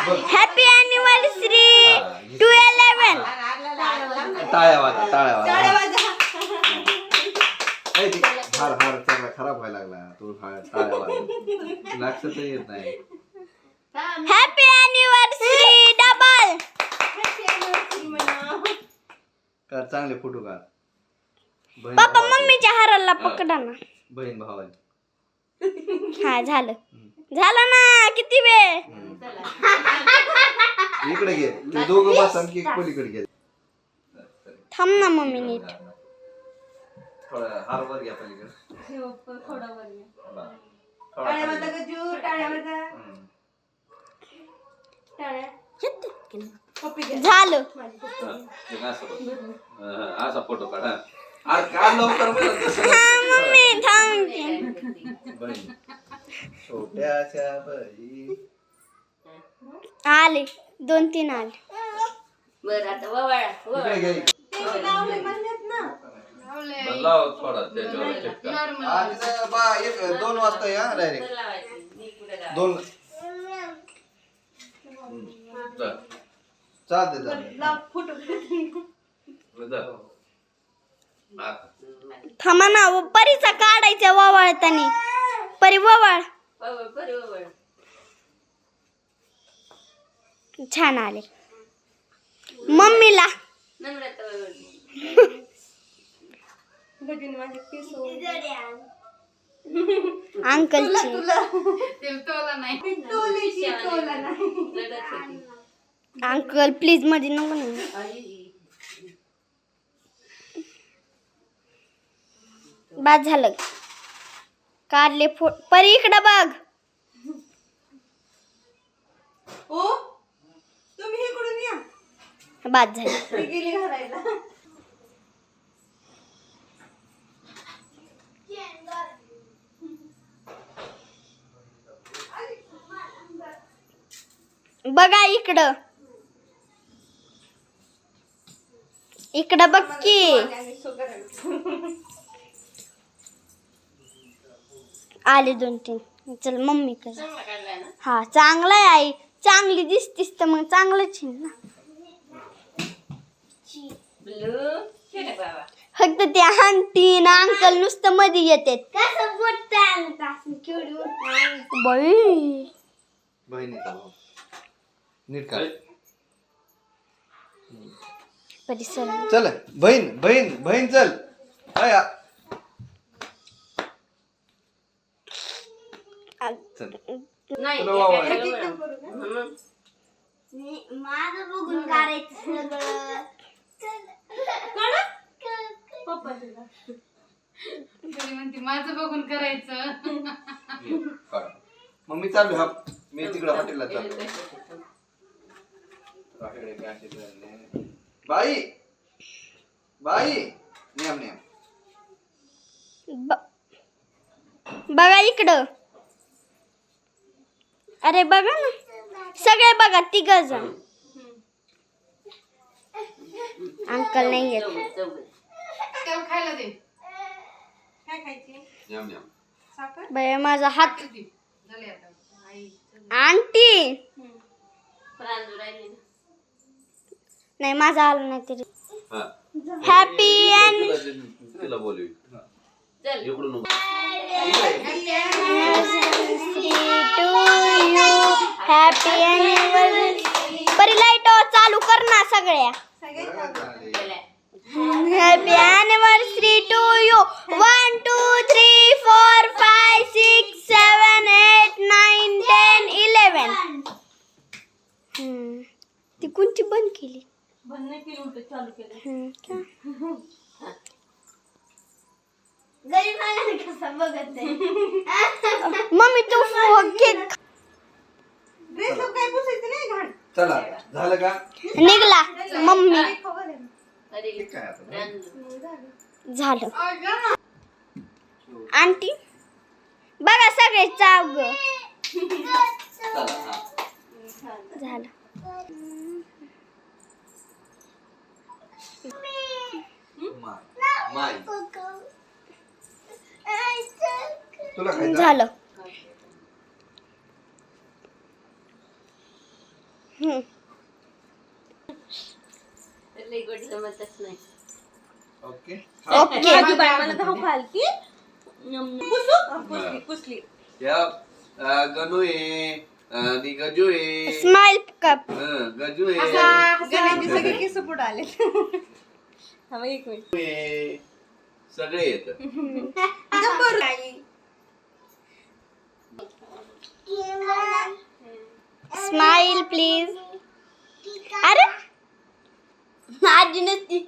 Happy anniversary to 11. टाळ्या वाजा हार खराब व्हायला लागला तू टाळ्या वाजा लक्षात येत नाही. Happy anniversary double. कर चांगले फोटो काढ. पप्पा मम्मीच्या हाराला पकडा ना. बहीण भावाला. हा झालं ना. किती वेळ. इकडे घे ते दोघं बस आणखी पलीकडे घे. थांब ना मम्मी नीट. थोडं हार वर घ्या पलीकडे. झालं. असा फोटो काढा. अरे काढ लवकर. मम्मी थांब. छोट्याशा बाई आले 2-3 आले. बरं आता ववाळा इकडे घे. लाव थोडा त्याच्यावर चिपका. आणि 2 वाजता या डायरेक्ट 2 चालते. थांबा ना परीचा काढायचा ववाळतानी. परी ववाळ. छान आले. मम्मीला अंकलची अंकल प्लीज मध्ये नको ना. बाद झालं. काढले परी इकडं बघ. तुम्ही इकडून या. बाद झाली. गेली घरायला. बघा इकडं बघ की. आले 2-3. चल मम्मी कर. हा चांगला आहे आई. चांगली दिसतीस तर मग चांगलंच आहे ना. फक्त ते आंटी ना अंकल नुसतं मध्ये येतात. बाई बहिणीचा भाऊ नीट काढ. परिसर चल बहीण चल. माझं बघून करायचं सगळं. माझं बघून करायचं. मम्मी चालू हा. मी तिकडे हॉटेलला चाललो. बाई नेम बघा इकडं. अरे बघा ना सगळे बघा 3 जण. अंकल नाही येत. खायला दे. काय खायची? बाई माझा हात. आंटी नाही माझा आला नाही तरी. हॅपी तिला बोलू इकडून. Happy anniversary. परी लाईट चालू कर ना सगळ्या. Happy anniversary to you. 1 2 3 4 5 6 7 8 9 10 11. ती कोणती बंद केली. बंद नाही केली, उलट चालू केलं. मम्मी तू केक. ड्रेस काय पुसायचं नाही घाण. चला झालं का. निघला मम्मी. ठीक आहे आता. झालं. आंटी बघा सगळे चाव ग. झालं. माय तुला खायचं झालं. लई गोड जमतच नाही. ओके ओके माझी बाई मला धाव घालती. पुसू? पुसली पुसली. या गणू आहे आणि गजू आहे स्माइल कप. गजू आहे गण्याचे सगळे केस पुढे आले. हा मग एक मिनिट. आहे. सगळे येत गप्पर आई. Smile please. अरे आजी नसती.